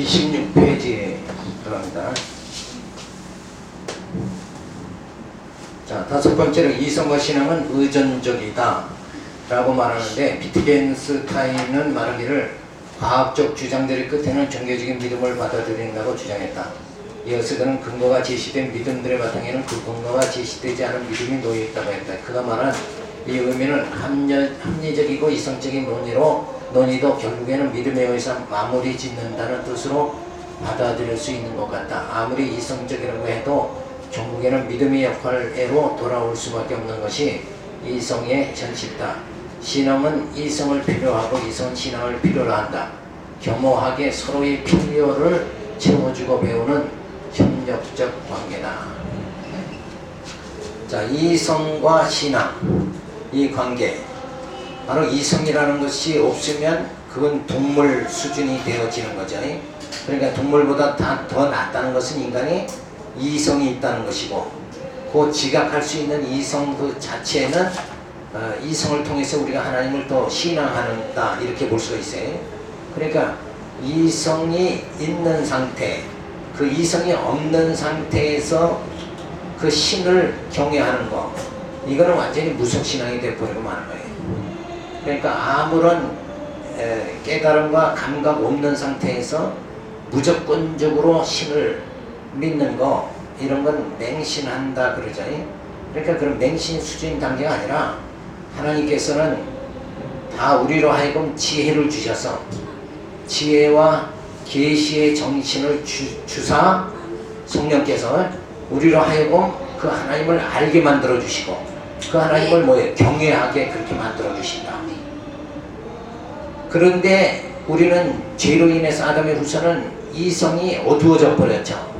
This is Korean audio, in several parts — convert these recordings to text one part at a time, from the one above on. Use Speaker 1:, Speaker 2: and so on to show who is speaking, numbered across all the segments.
Speaker 1: 26페이지에 들어갑니다. 자, 다섯 번째로 이성과 신앙은 의존적이다 라고 말하는데, 비트겐스타인은 말하기를 과학적 주장들의 끝에는 종교적인 믿음을 받아들인다고 주장했다. 이어서 그는 근거가 제시된 믿음들의 바탕에는 그 근거가 제시되지 않은 믿음이 놓여있다고 했다. 그가 말한 이 의미는 합리적이고 이성적인 논의도 결국에는 믿음에 의해서 마무리 짓는다는 뜻으로 받아들일 수 있는 것 같다. 아무리 이성적이라고 해도 결국에는 믿음의 역할로 돌아올 수밖에 없는 것이 이성의 현실이다. 신앙은 이성을 필요하고 이성은 신앙을 필요로 한다. 겸허하게 서로의 필요를 채워주고 배우는 협력적 관계다. 자, 이성과 신앙, 이 관계, 바로 이성이라는 것이 없으면 그건 동물 수준이 되어지는 거죠. 그러니까 동물보다 더 낫다는 것은 인간이 이성이 있다는 것이고, 그 지각할 수 있는 이성 그 자체는 이성을 통해서 우리가 하나님을 더 신앙한다, 이렇게 볼 수가 있어요. 그러니까 이성이 있는 상태, 그 이성이 없는 상태에서 그 신을 경외하는 거, 이거는 완전히 무속신앙이 되어버리고 마는 거예요. 그러니까 아무런 깨달음과 감각 없는 상태에서 무조건적으로 신을 믿는 거, 이런 건 맹신한다 그러죠. 그러니까 그런 맹신 수준 단계가 아니라 하나님께서는 다 우리로 하여금 지혜를 주셔서 지혜와 계시의 정신을 주사 성령께서 우리로 하여금 그 하나님을 알게 만들어 주시고, 그 하나님을 뭐예요? 경외하게 그렇게 만들어 주신다. 그런데 우리는 죄로 인해서 아담의 후손은 이성이 어두워져 버렸죠.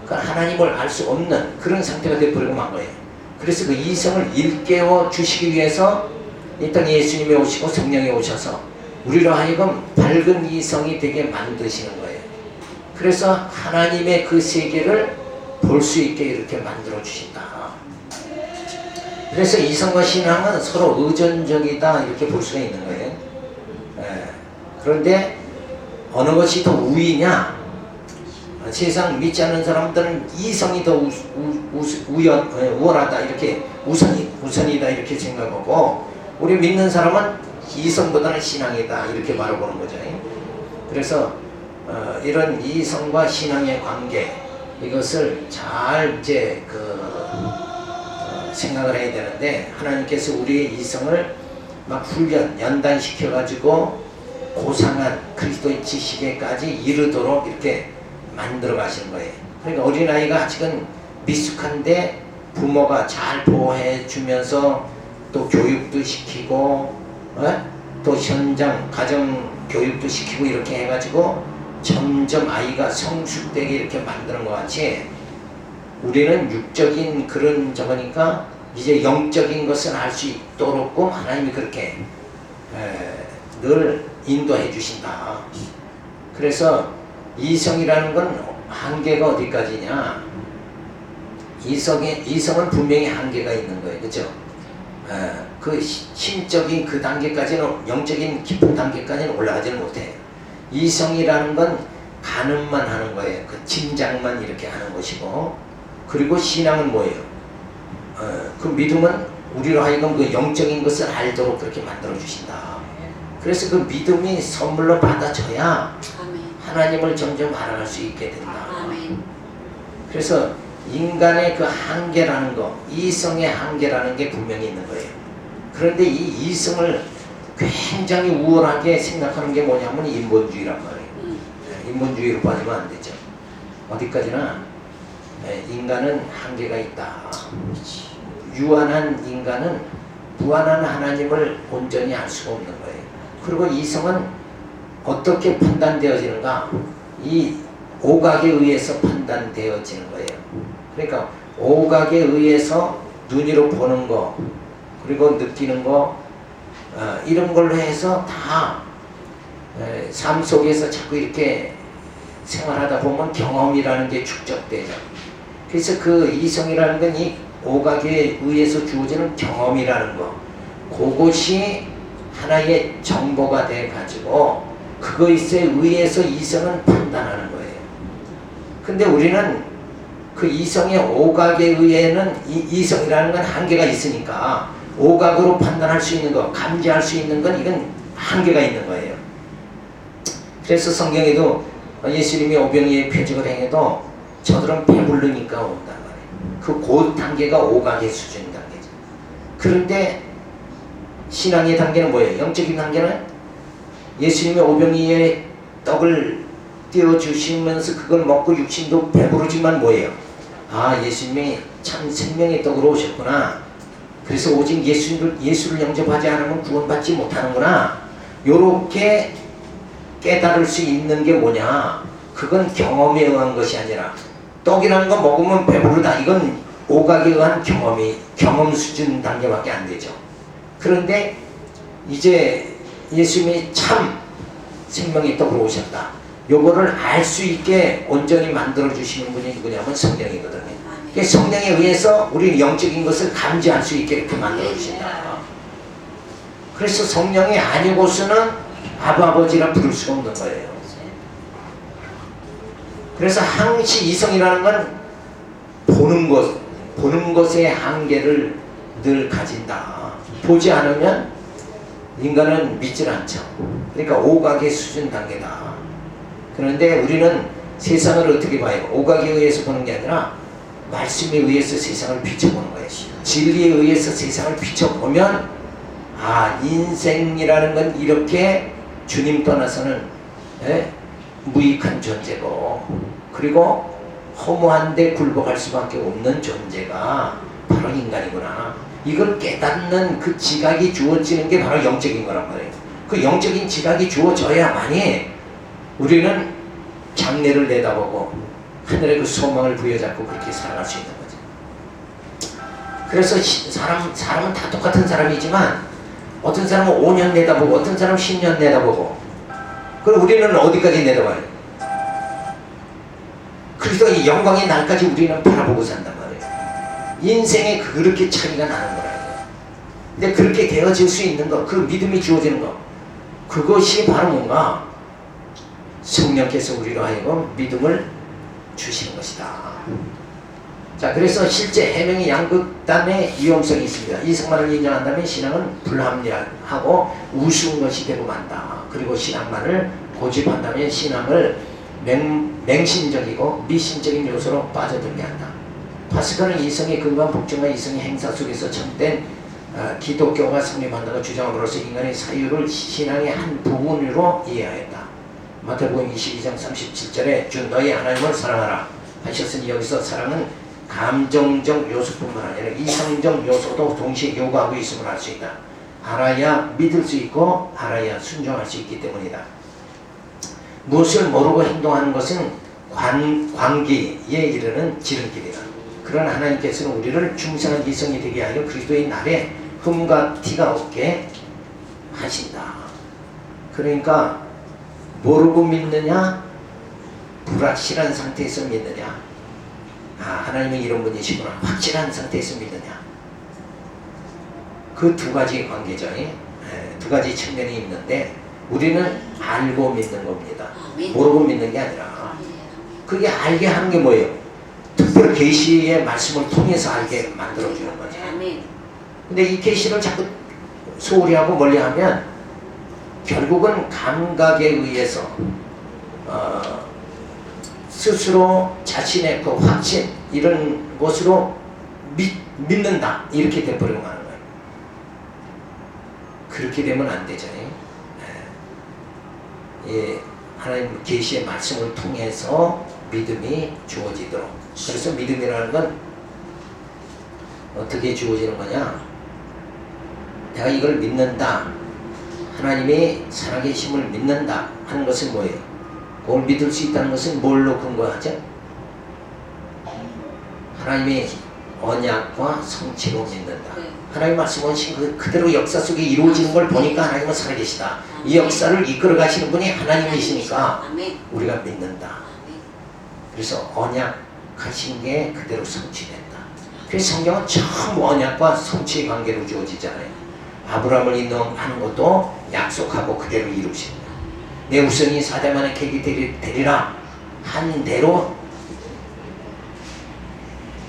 Speaker 1: 그러니까 하나님을 알 수 없는 그런 상태가 되어버리고 만 거예요. 그래서 그 이성을 일깨워 주시기 위해서 이 땅에 예수님이 오시고 성령이 오셔서 우리로 하여금 밝은 이성이 되게 만드시는 거예요. 그래서 하나님의 그 세계를 볼 수 있게 이렇게 만들어 주신다. 그래서 이성과 신앙은 서로 의존적이다, 이렇게 볼 수가 있는 거예요. 그런데 어느 것이 더 우위냐? 세상 믿지 않는 사람들은 이성이 더 우월하다, 이렇게 우선이다, 이렇게 생각하고, 우리 믿는 사람은 이성보다는 신앙이다, 이렇게 바라보는 거죠. 그래서 이런 이성과 신앙의 관계, 이것을 잘 이제 생각을 해야 되는데, 하나님께서 우리의 이성을 막 연단시켜 가지고 고상한 그리스도의 지식에까지 이르도록 이렇게 만들어 가시는 거예요. 그러니까 어린아이가 아직은 미숙한데 부모가 잘 보호해 주면서 또 교육도 시키고, 또 현장 가정 교육도 시키고, 이렇게 해가지고 점점 아이가 성숙되게 이렇게 만드는 것 같이, 우리는 육적인 그런 저거니까 이제 영적인 것을 알 수 있도록 하나님이 그렇게 늘 인도해 주신다. 그래서 이성이라는 건 한계가 어디까지냐? 이성은 분명히 한계가 있는 거예요. 그죠? 그 심적인 그 단계까지는, 영적인 깊은 단계까지는 올라가지는 못해요. 이성이라는 건 가늠만 하는 거예요. 그 짐작만 이렇게 하는 것이고, 그리고 신앙은 뭐예요? 그 믿음은 우리로 하여금 그 영적인 것을 알도록 그렇게 만들어 주신다. 그래서 그 믿음이 선물로 받아져야 하나님을 점점 알아갈 수 있게 된다. 그래서 인간의 그 한계라는 거, 이성의 한계라는 게 분명히 있는 거예요. 그런데 이 이성을 굉장히 우월하게 생각하는 게 뭐냐면 인본주의란 말이에요. 인본주의로 빠지면 안 되죠. 어디까지나 인간은 한계가 있다. 유한한 인간은 무한한 하나님을 온전히 알 수가 없는 거예요. 그리고 이성은 어떻게 판단되어지는가? 이 오각에 의해서 판단되어지는 거예요. 그러니까 오각에 의해서 눈으로 보는 거, 그리고 느끼는 거, 이런 걸로 해서 다 삶 속에서 자꾸 이렇게 생활하다 보면 경험이라는 게 축적되죠. 그래서 그 이성이라는 건 이 오각에 의해서 주어지는 경험이라는 거, 그것이 하나의 정보가 돼 가지고 그것에 의해서 이성은 판단하는 거예요. 근데 우리는 그 이성의 오각에 의해는 이성이라는 건 한계가 있으니까 오각으로 판단할 수 있는 것, 감지할 수 있는 건 이건 한계가 있는 거예요. 그래서 성경에도 예수님이 오병이의 표적을 행해도 저들은 배부르니까 온단 말이에요. 그 고 단계가 오각의 수준 단계죠. 그런데 신앙의 단계는 뭐예요? 영적인 단계는 예수님이 오병이의 떡을 띄워주시면서 그걸 먹고 육신도 배부르지만 뭐예요? 아, 예수님이 참 생명의 떡으로 오셨구나. 그래서 오직 예수를 영접하지 않으면 구원받지 못하는구나. 요렇게 깨달을 수 있는 게 뭐냐? 그건 경험에 의한 것이 아니라 떡이라는 거 먹으면 배부르다. 이건 오각에 의한 경험 수준 단계밖에 안 되죠. 그런데 이제 예수님이 참 생명의 떡으로 오셨다. 요거를 알 수 있게 온전히 만들어 주시는 분이 누구냐면 성령이거든요. 그러니까 성령에 의해서 우리 영적인 것을 감지할 수 있게 이렇게 만들어 주신다. 그래서 성령이 아니고서는 아버지라 부를 수가 없는 거예요. 그래서 항시 이성이라는 건 보는 것의 한계를 늘 가진다. 보지 않으면 인간은 믿질 않죠. 그러니까 오각의 수준 단계다. 그런데 우리는 세상을 어떻게 봐요? 오각에 의해서 보는 게 아니라 말씀에 의해서 세상을 비춰보는 거예요. 진리에 의해서 세상을 비춰보면 아, 인생이라는 건 이렇게 주님 떠나서는 무익한 존재고, 그리고 허무한데 굴복할 수밖에 없는 존재가 바로 인간이구나. 이걸 깨닫는 그 지각이 주어지는 게 바로 영적인 거란 말이에요. 그 영적인 지각이 주어져야만이 우리는 장래를 내다보고 하늘의 그 소망을 부여잡고 그렇게 살아갈 수 있는 거죠. 그래서 사람은 다 똑같은 사람이지만 어떤 사람은 5년 내다보고 어떤 사람은 10년 내다보고, 그럼 우리는 어디까지 내다봐요? 그리스도의 영광의 날까지 우리는 바라보고 산단 말이에요. 인생에 그렇게 차이가 나는 거라요. 근데 그렇게 되어질 수 있는 것, 그 믿음이 주어지는 것, 그것이 바로 뭔가 성령께서 우리로 하여금 믿음을 주시는 것이다. 자, 그래서 실제 해명의 양극단의 위험성이 있습니다. 이성만을 인정한다면 신앙은 불합리하고 우스운 것이 되고 만다. 그리고 신앙만을 고집한다면 신앙을 맹신적이고 미신적인 요소로 빠져들게 한다. 파스칼은 이성의 근간 복종과 이성의 행사 속에서 참된 기독교가 성립한다고 주장함으로써 인간의 사유를 신앙의 한 부분으로 이해하였다. 마태복음 22장 37절에 주 너희 하나님을 사랑하라 하셨으니 여기서 사랑은 감정적 요소뿐만 아니라 이성적 요소도 동시에 요구하고 있음을 알 수 있다. 알아야 믿을 수 있고 알아야 순종할 수 있기 때문이다. 무엇을 모르고 행동하는 것은 광기에 이르는 지름길이다. 그러나 하나님께서는 우리를 충성한 이성이 되게 하여 그리스도의 날에 흠과 티가 없게 하신다. 그러니까 모르고 믿느냐, 불확실한 상태에서 믿느냐, 아, 하나님은 이런 분이시구나, 확실한 상태에서 믿느냐, 그 두 가지 관계죠. 두 가지 측면이 있는데 우리는 알고 믿는 겁니다. 모르고 믿는 게 아니라. 그게 알게 하는 게 뭐예요? 특별 계시의 말씀을 통해서 알게 만들어주는 거죠. 근데 이 계시를 자꾸 소홀히 하고 멀리하면 결국은 감각에 의해서 스스로 자신의 그 확신 이런 것으로 믿는다 이렇게 돼버리고 마는 거예요. 그렇게 되면 안 되잖아요. 예, 하나님 계시의 말씀을 통해서 믿음이 주어지도록. 그래서 믿음이라는 건 어떻게 주어지는 거냐? 내가 이걸 믿는다, 하나님이 살아계심을 믿는다 하는 것은 뭐예요? 그걸 믿을 수 있다는 것은 뭘로 근거하죠? 하나님의 언약과 성취로 믿는다. 하나님 말씀하신 그대로 역사 속에 이루어지는 걸 보니까 하나님은 살아계시다. 이 역사를 이끌어 가시는 분이 하나님이시니까 우리가 믿는다. 그래서 언약하신 게 그대로 성취된다. 그래서 성경은 처음 언약과 성취의 관계로 주어지잖아요. 아브라함을 인도하는 것도 약속하고 그대로 이루십니다. 내 후손이 사대만의 객이 되리라 한 대로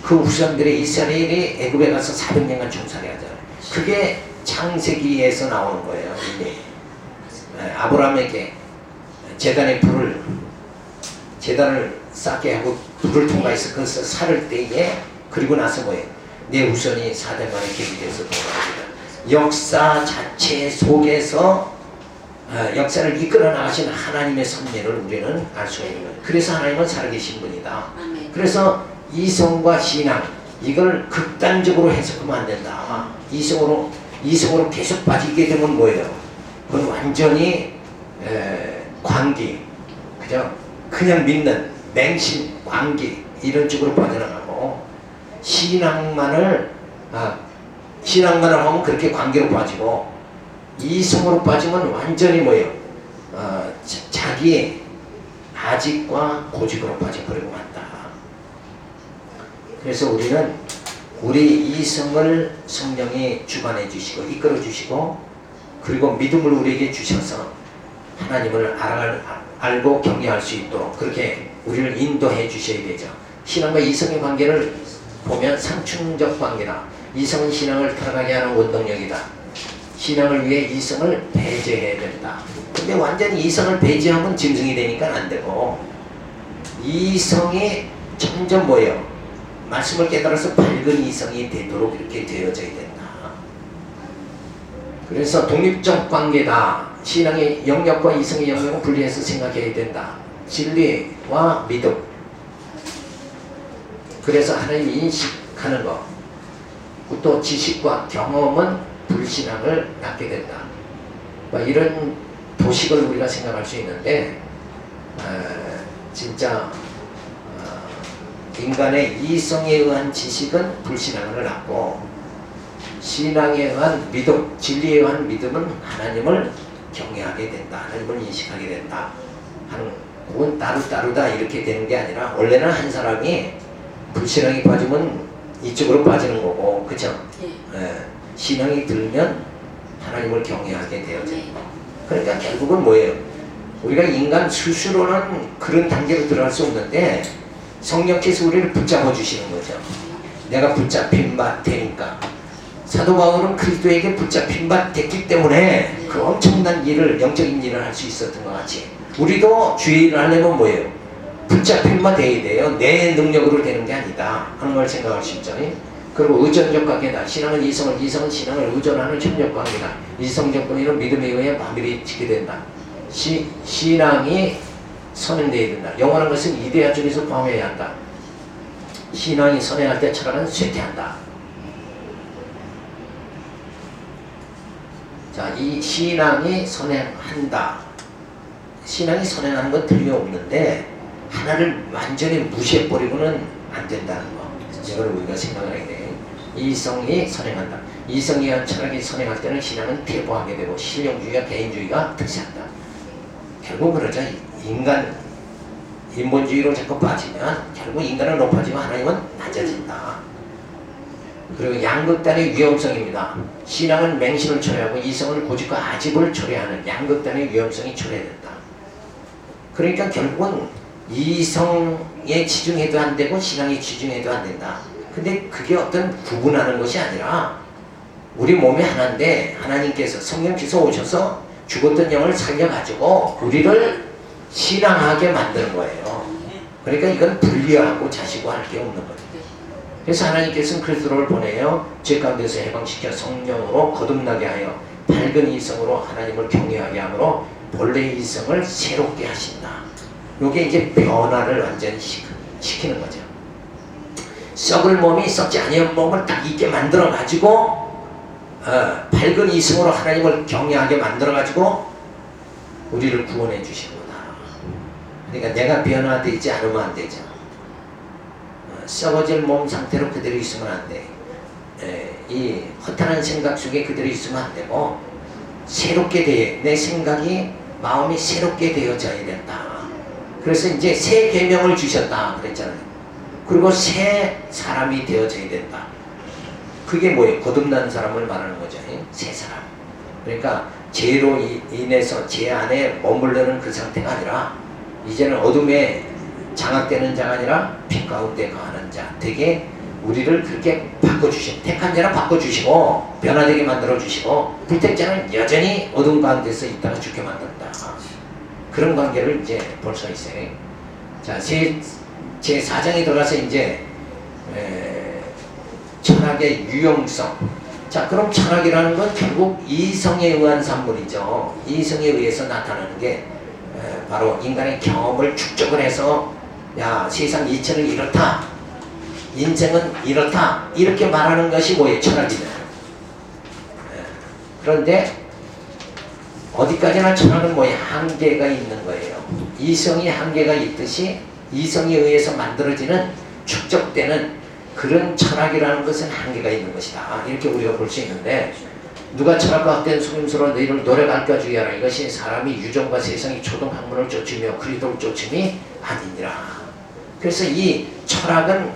Speaker 1: 그 후손들의 이스라엘이 애굽에 가서 400년간 종살이 하잖아요. 그게 창세기에서 나오는 거예요. 이미 아브라함에게 제단을 쌓게 하고 불을 통과해서 그 살을 때에, 그리고 나서 뭐예요? 내 후손이 4대만의 객이 돼서 돌아옵니다. 역사 자체 속에서 역사를 이끌어 나가신 하나님의 섭리를 우리는 알 수가 있는 거예요. 그래서 하나님은 살아계신 분이다. 그래서 이성과 신앙, 이걸 극단적으로 해석하면 안 된다. 이성으로 계속 빠지게 되면 뭐예요? 그건 완전히 광기, 그냥 믿는 맹신, 광기 이런 쪽으로 빠져나가고, 신앙만을 하면 그렇게 관계로 빠지고, 이성으로 빠지면 완전히 뭐예요? 자기의 아직과 고집으로 빠져버리고 만다. 그래서 우리는 우리 이성을 성령이 주관해 주시고 이끌어 주시고, 그리고 믿음을 우리에게 주셔서 하나님을 알고 경외할 수 있도록 그렇게 우리를 인도해 주셔야 되죠. 신앙과 이성의 관계를 보면 상충적 관계다. 이성은 신앙을 타락하게 하는 원동력이다. 신앙을 위해 이성을 배제해야 된다. 근데 완전히 이성을 배제하면 짐승이 되니까 안 되고, 이성이 점점 뭐예요? 말씀을 깨달아서 밝은 이성이 되도록 이렇게 되어져야 된다. 그래서 독립적 관계다. 신앙의 영역과 이성의 영역을 분리해서 생각해야 된다. 진리와 믿음. 그래서 하나님 인식하는 것, 또 지식과 경험은 불신앙을 낳게 된다. 이런 도식을 우리가 생각할 수 있는데, 진짜 인간의 이성에 의한 지식은 불신앙을 낳고, 신앙에 의한 믿음, 진리에 의한 믿음은 하나님을 경외하게 된다. 하나님을 인식하게 된다. 하는, 그건 따로따로다 이렇게 되는 게 아니라, 원래는 한 사람이 불신앙에 빠지면 이쪽으로 빠지는 거고, 그쵸? 신앙이 들면 하나님을 경외하게 되어지는 거. 그러니까 결국은 뭐예요? 우리가 인간 스스로는 그런 단계로 들어갈 수 없는데, 성령께서 우리를 붙잡아 주시는 거죠. 내가 붙잡힌 바 되니까. 사도 바울은 그리스도에게 붙잡힌 바 됐기 때문에 그 엄청난 일을, 영적인 일을 할 수 있었던 것 같이, 우리도 주의 일을 하려면 뭐예요? 붙잡힌 바 돼야 돼요. 내 능력으로 되는 게 아니다 하는 걸 생각할 수 있죠. 그리고 의존적 관계다. 신앙은 이성은 신앙을 의존하는 협력 관계다. 이성적 관계는 믿음에 의해 마무리 짓게 된다. 신앙이 선행되어야 된다. 영원한 것은 이데아 중에서 범해야 한다. 신앙이 선행할 때 철학은 쇠퇴한다. 자, 이 신앙이 선행한다. 신앙이 선행하는 건 틀림없는데, 하나를 완전히 무시해버리고는 안 된다는 거. 이걸 우리가 생각을 해야 돼. 이성이 선행한다. 이성에 의한 철학이 선행할 때는 신앙은 퇴보하게 되고, 실용주의와 개인주의가 득세한다. 결국 그러죠. 인본주의로 자꾸 빠지면 결국 인간은 높아지고 하나님은 낮아진다. 그리고 양극단의 위험성입니다. 신앙은 맹신을 초래하고 이성은 고집과 아집을 초래하는 양극단의 위험성이 초래된다. 그러니까 결국은 이성에 치중해도 안 되고 신앙에 치중해도 안 된다. 근데 그게 어떤 구분하는 것이 아니라, 우리 몸이 하나인데 하나님께서, 성령께서 오셔서 죽었던 영을 살려가지고 우리를 신앙하게 만드는 거예요. 그러니까 이건 분리하고 자시고 할 게 없는 거예요. 그래서 하나님께서는 그리스도를 보내요. 죄 가운데서 해방시켜 성령으로 거듭나게 하여 밝은 이성으로 하나님을 경외하게 하므로 본래의 이성을 새롭게 하신다. 이게 이제 변화를 완전히 시키는 거죠. 썩을 몸이 썩지 아니한 몸을 딱 있게 만들어 가지고, 밝은 이성으로 하나님을 경외하게 만들어 가지고 우리를 구원해 주신 거다. 그러니까 내가 변화되지 않으면 안 되죠. 썩어질 몸 상태로 그대로 있으면 안 돼. 이 허탄한 생각 속에 그대로 있으면 안 되고, 새롭게 내 생각이, 마음이 새롭게 되어져야 된다. 그래서 이제 새 계명을 주셨다 그랬잖아요. 그리고 새 사람이 되어져야 된다. 그게 뭐예요? 거듭난 사람을 말하는 거죠. 새 사람. 그러니까 죄로 인해서 죄 안에 머무르는 그 상태가 아니라 이제는 어둠에 장악되는 자가 아니라 빛 가운데 거하는 자, 되게 우리를 그렇게 바꿔주신, 택한 자는 바꿔주시고 변화되게 만들어주시고 불택자는 여전히 어둠 가운데서 있다가 죽게 만든다. 그런 관계를 이제 볼 수 있어요. 자, 제 4장에 들어가서 이제 철학의 유용성. 자, 그럼 철학이라는 건 결국 이성에 의한 산물이죠. 이성에 의해서 나타나는 게 바로 인간의 경험을 축적을 해서 야, 세상 이치는 이렇다, 인생은 이렇다, 이렇게 말하는 것이 뭐예요? 철학이잖아요. 그런데 어디까지나 철학은 뭐예요? 한계가 있는 거예요. 이성이 한계가 있듯이 이성에 의해서 만들어지는 축적되는 그런 철학이라는 것은 한계가 있는 것이다. 이렇게 우리가 볼 수 있는데, 누가 철학과 헛된 속임수로 너희를 노래갈까 주의하라. 이것이 사람이 유전과 세상이 초등학문을 쫓으며 그리스도를 쫓음이 아니니라. 그래서 이 철학은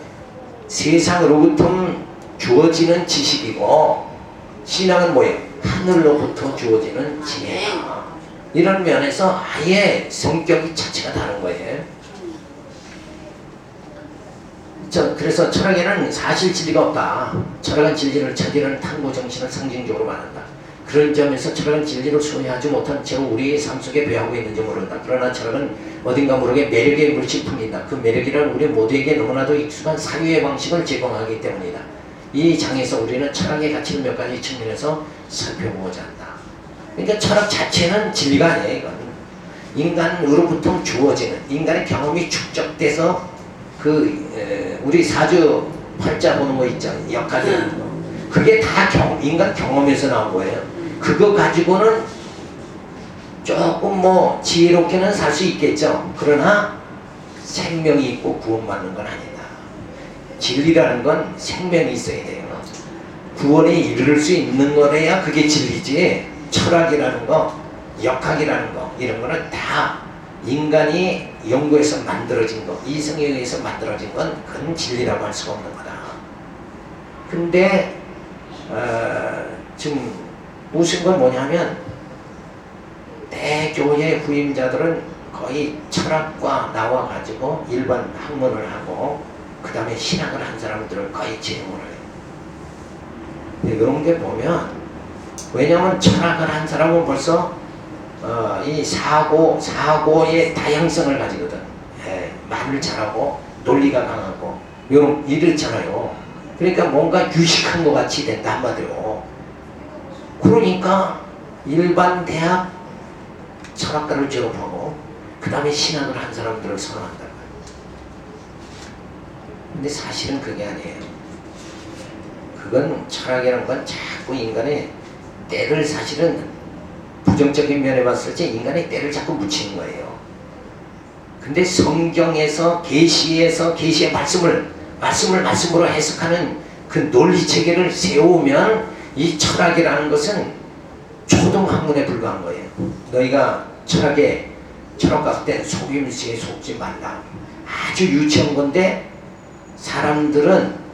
Speaker 1: 세상으로부터 주어지는 지식이고, 신앙은 뭐예요? 하늘로부터 주어지는 지혜다. 이런 면에서 아예 성격이 자체가 다른 거예요. 그래서 철학에는 사실 진리가 없다. 철학은 진리를 찾으려는 탐구 정신을 상징적으로 말한다. 그런 점에서 철학은 진리를 소유하지 못한 채로 우리의 삶 속에 배하고 있는지 모른다. 그러나 철학은 어딘가 모르게 매력의 물질 뿐이다. 그 매력이란 우리 모두에게 너무나도 익숙한 사유의 방식을 제공하기 때문이다. 이 장에서 우리는 철학의 가치를 몇 가지 측면에서 살펴보고자 한다. 그러니까 철학 자체는 진리가 아니에요. 이건 인간으로부터 주어지는, 인간의 경험이 축적돼서 우리 사주 팔자 보는 거 있죠. 역학이라는 거. 그게 다 인간 경험에서 나온 거예요. 그거 가지고는 조금 뭐 지혜롭게는 살 수 있겠죠. 그러나 생명이 있고 구원받는 건 아니다. 진리라는 건 생명이 있어야 돼요. 구원에 이르를 수 있는 거래야 그게 진리지. 철학이라는 거, 역학이라는 거, 이런 거는 다 인간이 연구해서 만들어진 거, 이성에 의해서 만들어진 건 그건 진리라고 할 수가 없는 거다. 근데 지금 웃은 건 뭐냐면, 대교회 부임자들은 거의 철학과 나와 가지고 일반 학문을 하고 그 다음에 신학을 한 사람들을 거의 채용을 해요. 근데 이런 게 보면, 왜냐면 철학을 한 사람은 벌써 이 사고의 다양성을 가지거든. 말을 잘하고 논리가 강하고 이렇잖아요. 그러니까 뭔가 유식한 것 같이 된다, 한마디로. 그러니까 일반 대학 철학과를 졸업하고 그 다음에 신학을 한 사람들을 선호한다고요. 근데 사실은 그게 아니에요. 그건 철학이라는 건 자꾸 인간의 때를, 사실은 부정적인 면에 봤을 때 인간의 때를 자꾸 묻히는 거예요. 근데 성경에서 계시의 말씀으로 해석하는 그 논리 체계를 세우면 이 철학이라는 것은 초등학문에 불과한 거예요. 너희가 철학과 때 속임수에 속지 말라. 아주 유치한 건데 사람들은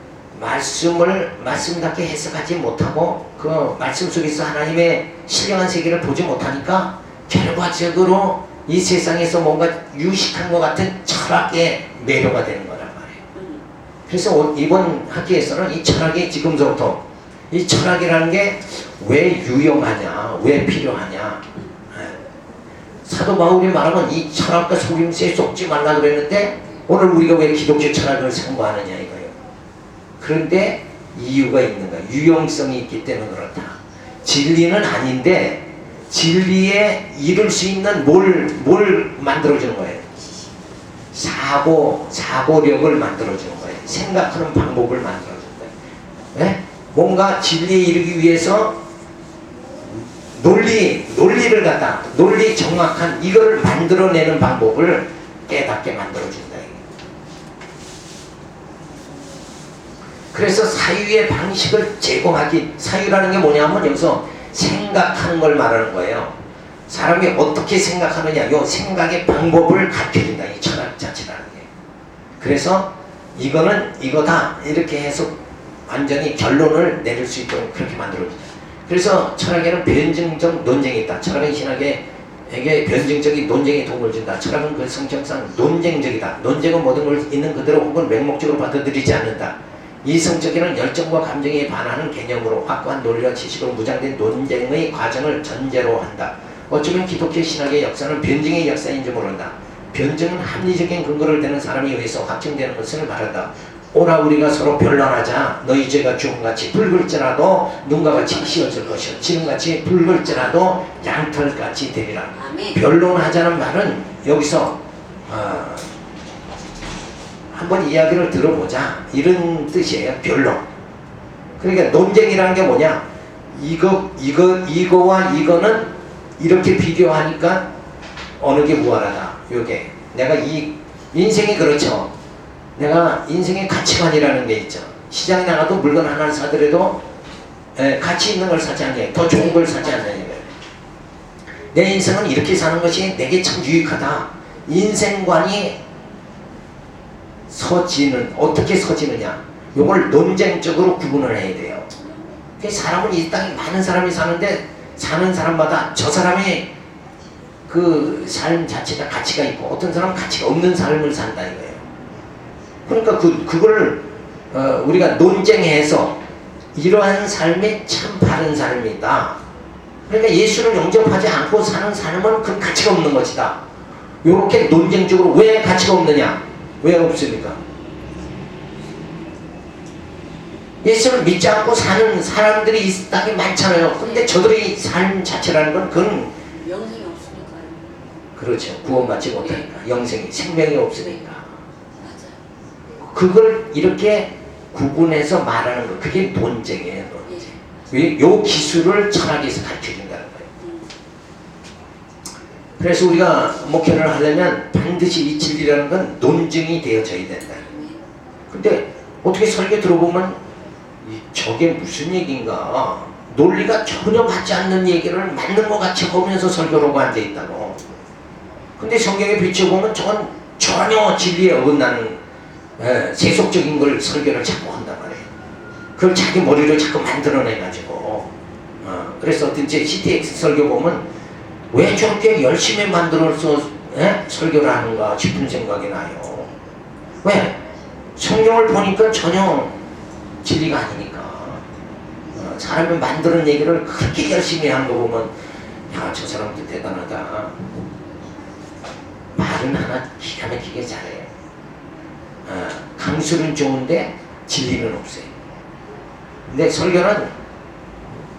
Speaker 1: 말씀답게 해석하지 못하고 그 말씀 속에서 하나님의 신령한 세계를 보지 못하니까 결과적으로 이 세상에서 뭔가 유식한 것 같은 철학의 매료가 되는 거란 말이에요. 그래서 이번 학기에서는 이 철학이 지금서부터, 이 철학이라는 게 왜 유용하냐, 왜 필요하냐. 사도 바울이 말하면 이 철학과 속임수에 속지 말라 그랬는데 오늘 우리가 왜 기독교 철학을 선고하느냐 이거예요. 그런데 이유가 있는 거야. 유용성이 있기 때문에 그렇다. 진리는 아닌데 진리에 이룰 수 있는 뭘 만들어주는 거예요. 사고력을 만들어주는 거예요. 생각하는 방법을 만들어주는 거예요. 네? 뭔가 진리에 이르기 위해서 논리를 갖다, 논리 정확한 이거를 만들어내는 방법을 깨닫게 만들어준다. 그래서 사유의 방식을 제공하기, 사유라는 게 뭐냐면 여기서 생각하는 걸 말하는 거예요. 사람이 어떻게 생각하느냐, 요 생각의 방법을 가르쳐준다, 이 철학 자체라는 게. 그래서 이거는 이거다 이렇게 해서 완전히 결론을 내릴 수 있도록 그렇게 만들어주죠. 그래서 철학에는 변증적 논쟁이 있다. 철학은 신학에게 변증적인 논쟁이 도움을 준다. 철학은 그 성격상 논쟁적이다. 논쟁은 모든 걸 있는 그대로 혹은 맹목적으로 받아들이지 않는다. 이성적인 열정과 감정에 반하는 개념으로 확고한 논리와 지식으로 무장된 논쟁의 과정을 전제로 한다. 어쩌면 기독교 신학의 역사는 변증의 역사인지 모른다. 변증은 합리적인 근거를 대는 사람에 의해서 확증되는 것을 말한다. 오라 우리가 서로 변론하자. 너희 죄가 주홍같이 붉을지라도 눈과 같이 씌어질 것이요 지름같이 붉을지라도 양털같이 되리라.
Speaker 2: 아멘.
Speaker 1: 변론하자는 말은 여기서 한번 이야기를 들어보자 이런 뜻이에요. 변론. 그러니까 논쟁이라는 게 뭐냐, 이거와 이거는 이렇게 비교하니까 어느 게 우월하다. 요게 내가 이 인생이 그렇죠. 내가 인생의 가치관이라는 게 있죠. 시장에 나가도 물건 하나를 사더라도 가치 있는 걸 사지 않냐, 더 좋은 걸 사지 않냐. 내 인생은 이렇게 사는 것이 내게 참 유익하다. 인생관이 서지는 어떻게 서지느냐, 요걸 논쟁적으로 구분을 해야 돼요. 사람은 이 땅에 많은 사람이 사는데 사는 사람마다 저 사람이 그 삶 자체가 가치가 있고 어떤 사람은 가치가 없는 삶을 산다 이거예요. 그러니까 그걸 우리가 논쟁해서 이러한 삶이 참 바른 삶이다. 그러니까 예수를 영접하지 않고 사는 삶은 그 가치가 없는 것이다. 이렇게 논쟁적으로 왜 가치가 없느냐? 왜 없습니까? 예수를 믿지 않고 사는 사람들이 이 땅에 많잖아요. 근데 저들의 삶 자체라는 건 그건
Speaker 2: 영생이 없으니까요.
Speaker 1: 그렇죠. 구원받지 못하니까. 영생이, 생명이 없으니까.
Speaker 2: 맞아요.
Speaker 1: 그걸 이렇게 구분해서 말하는 거, 그게 논쟁이에요. 논쟁. 요 기술을 철학에서 가르쳐준다는 거예요. 그래서 우리가 목회를 하려면 반드시 이 진리라는 건 논증이 되어져야 된다. 근데 어떻게 설교 들어보면 저게 무슨 얘기인가, 논리가 전혀 맞지 않는 얘기를 맞는 것 같이 하면서 설교로 앉아있다고. 근데 성경에 비춰보면 저건 전혀 진리에 어긋나는 세속적인 걸 설교를 자꾸 한단 말이에요. 그걸 자기 머리로 자꾸 만들어내가지고 그래서 어떤지 CTX 설교 보면 왜 저렇게 열심히 만들어서 설교를 하는가 싶은 생각이 나요. 왜? 성경을 보니까 전혀 진리가 아니니까. 사람이 만드는 얘기를 그렇게 열심히 하는 거 보면 야, 저 사람도 대단하다. 말은 하나 기가 막히게 잘해요. 강술은 좋은데 진리는 없어요. 근데 설교는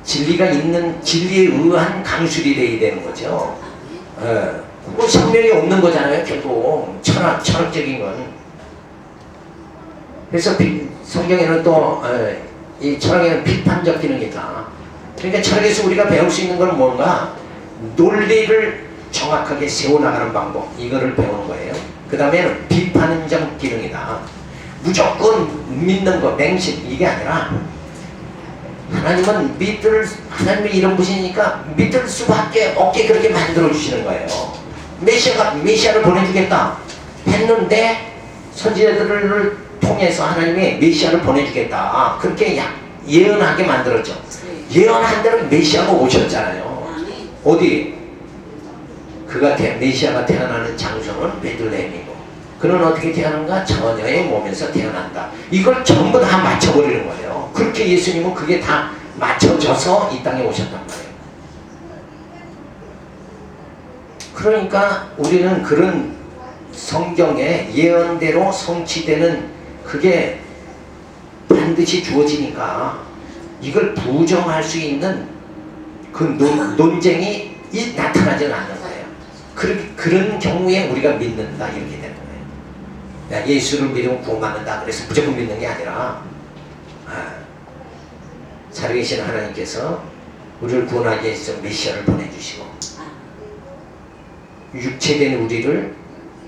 Speaker 1: 진리가 있는, 진리에 의한 강술이 돼야 되는 거죠. 그거 생명이 없는 거잖아요. 결국 철학적인 건. 그래서 성경에는 또 이 철학에는 비판적 기능이 있다. 그러니까 철학에서 우리가 배울 수 있는 건 뭔가, 논리를 정확하게 세워나가는 방법, 이거를 배우는 거예요. 그 다음에는 비판적 기능이다. 무조건 믿는 거, 맹신, 이게 아니라 하나님은 하나님이 이런 분이니까 믿을 수밖에 없게 그렇게 만들어 주시는 거예요. 메시아를 보내주겠다 했는데 선지자들을 통해서 하나님이 메시아를 보내주겠다 그렇게 예언하게 만들었죠. 예언한 대로 메시아가 오셨잖아요. 어디? 메시아가 태어나는 장소는 베들레헴이고, 그는 어떻게 태어난가? 처녀의 몸에서 태어난다. 이걸 전부 다 맞춰버리는 거예요. 그렇게 예수님은 그게 다 맞춰져서 이 땅에 오셨단 말이에요. 그러니까 우리는 그런 성경의 예언대로 성취되는 그게 반드시 주어지니까 이걸 부정할 수 있는 그 논쟁이 나타나지는 않는 거예요. 그런 경우에 우리가 믿는다 이렇게 되는 거예요. 예수를 믿으면 구원받는다 그래서 무조건 믿는 게 아니라 살아계신 하나님께서 우리를 구원하기 위해서 메시아를 보내주시고 육체된 우리를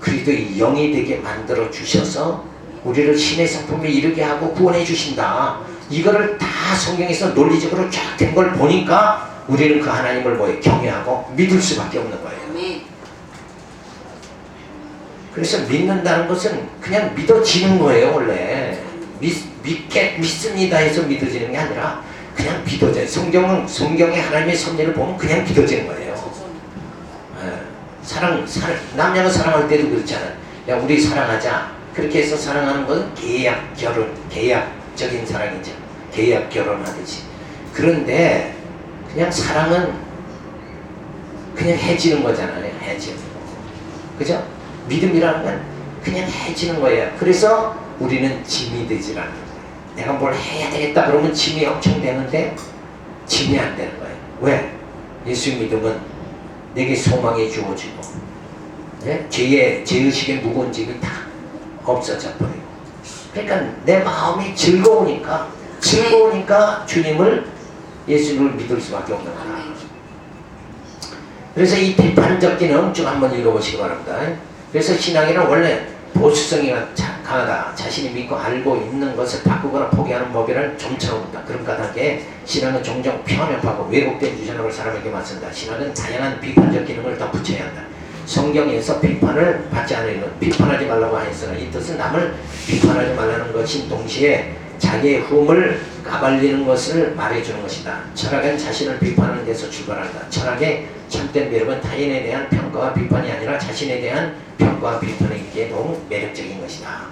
Speaker 1: 그리스도의 영이 되게 만들어 주셔서 우리를 신의 성품에 이르게 하고 구원해 주신다. 이거를 다 성경에서 논리적으로 쫙 된 걸 보니까 우리는 그 하나님을 경외하고 믿을 수밖에 없는 거예요. 그래서 믿는다는 것은 그냥 믿어지는 거예요. 원래 믿습니다 해서 믿어지는 게 아니라 그냥 믿어져요. 성경에 하나님의 섭리를 보면 그냥 믿어지는 거예요. 사랑, 남녀가 사랑할 때도 그렇잖아요. 야, 우리 사랑하자. 그렇게 해서 사랑하는 것은 계약적인 사랑이죠. 계약 결혼하듯이. 그런데 그냥 사랑은 그냥 해지는 거잖아요. 해지는 거. 그죠? 믿음이라는 건 그냥 해지는 거예요. 그래서 우리는 짐이 되질 않는 거예요. 내가 뭘 해야 되겠다 그러면 짐이 엄청 되는데 짐이 안 되는 거예요. 왜? 예수 믿음은 내게 소망이 주어지고, 네? 죄의식의 무거운 짐이 다 없어져 버리고. 그러니까 내 마음이 즐거우니까 주님을, 예수님을 믿을 수밖에 없는 거야. 그래서 이 비판적 기능 좀 한번 읽어보시기 바랍니다. 그래서 신앙이는 원래 보수성이 강하다. 자신이 믿고 알고 있는 것을 바꾸거나 포기하는 법이라는 좀처럼 없다. 그런 까닭에 신앙은 종종 편협하고 왜곡된 유전학을 사람에게 맞선다. 신앙은 다양한 비판적 기능을 덧붙여야 한다. 성경에서 비판을 받지 않으면 비판하지 말라고 하였으나 이 뜻은 남을 비판하지 말라는 것인 동시에 자기의 흠을 까발리는 것을 말해주는 것이다. 철학은 자신을 비판하는 데서 출발한다. 철학의 참된 매력은 타인에 대한 평가와 비판이 아니라 자신에 대한 평가와 비판이기에 더욱 매력적인 것이다.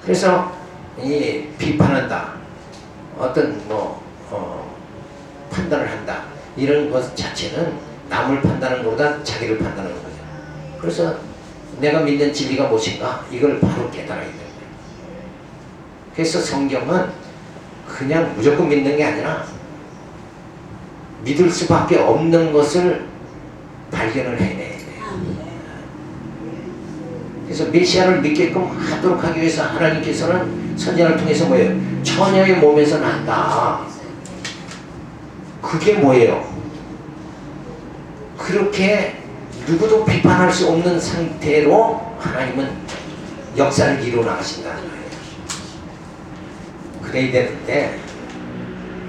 Speaker 1: 그래서 이 비판한다, 어떤 판단을 한다, 이런 것 자체는 남을 판단하는 것보다 자기를 판단하는 거죠. 그래서 내가 믿는 진리가 무엇인가, 이걸 바로 깨달아야 돼요. 그래서 성경은 그냥 무조건 믿는 게 아니라 믿을 수밖에 없는 것을 발견을 해내야 돼요. 그래서 메시아를 믿게끔 하도록 하기 위해서 하나님께서는 선지자를 통해서 뭐예요? 처녀의 몸에서 난다. 그게 뭐예요? 그렇게 누구도 비판할 수 없는 상태로 하나님은 역사를 이루어 나가신다는 거예요. 그래야 되는데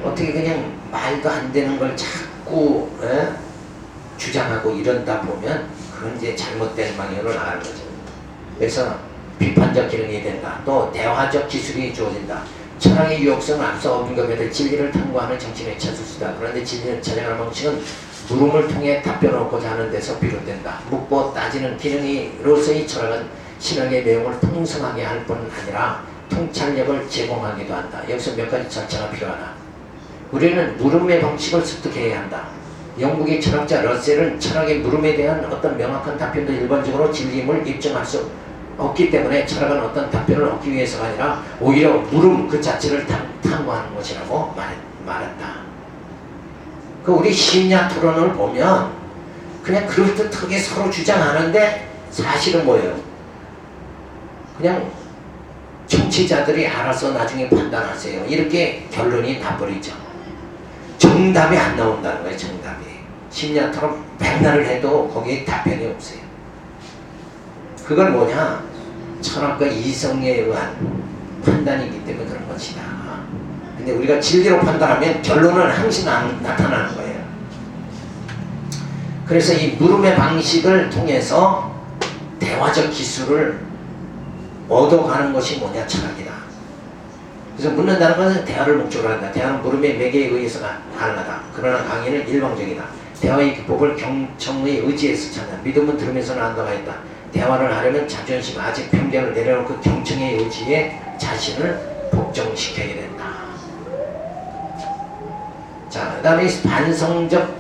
Speaker 1: 어떻게 그냥 말도 안 되는 걸 자꾸 주장하고 이런다 보면 그건 이제 잘못된 방향으로 나가는 거죠. 그래서 비판적 기능이 된다. 또 대화적 기술이 주어진다. 철학의 유혹성을 앞서 언급해도 진리를 탐구하는 정신의 차수수다. 그런데 진리를 찾아가는 방식은 물음을 통해 답변을 얻고자 하는 데서 비롯된다. 묻고 따지는 기능으로서의 철학은 신앙의 내용을 통성하게 할 뿐 아니라 통찰력을 제공하기도 한다. 여기서 몇 가지 절차가 필요하다. 우리는 물음의 방식을 습득해야 한다. 영국의 철학자 러셀은 철학의 물음에 대한 어떤 명확한 답변도 일반적으로 진리임을 입증할 수 없기 때문에 철학은 어떤 답변을 얻기 위해서가 아니라 오히려 물음 그 자체를 탐구하는 것이라고 말했다. 그 우리 심야 토론을 보면 그냥 그럴듯하게 서로 주장하는데 사실은 뭐예요? 그냥 청취자들이 알아서 나중에 판단하세요. 이렇게 결론이 나버리죠. 정답이 안 나온다는 거예요. 정답이. 심야토론 백날을 해도 거기에 답변이 없어요. 그건 뭐냐? 철학과 이성에 의한 판단이기 때문에 그런 것이다. 근데 우리가 진리로 판단하면 결론은 항상 나타나는 거예요. 그래서 이 물음의 방식을 통해서 대화적 기술을 얻어가는 것이 뭐냐? 철학이다. 그래서 묻는다는 것은 대화를 목적으로 한다. 대화는 물음의 매개에 의해서 가능하다. 그러나 강의는 일방적이다. 대화의 기법을 경청의 의지에서 찾는다. 믿음은 들으면서 난다가 있다. 대화를 하려면 자존심, 아직 편견을 내려놓고 경청의 의지에 자신을 복종시켜야 된다. 자, 그 다음에 반성적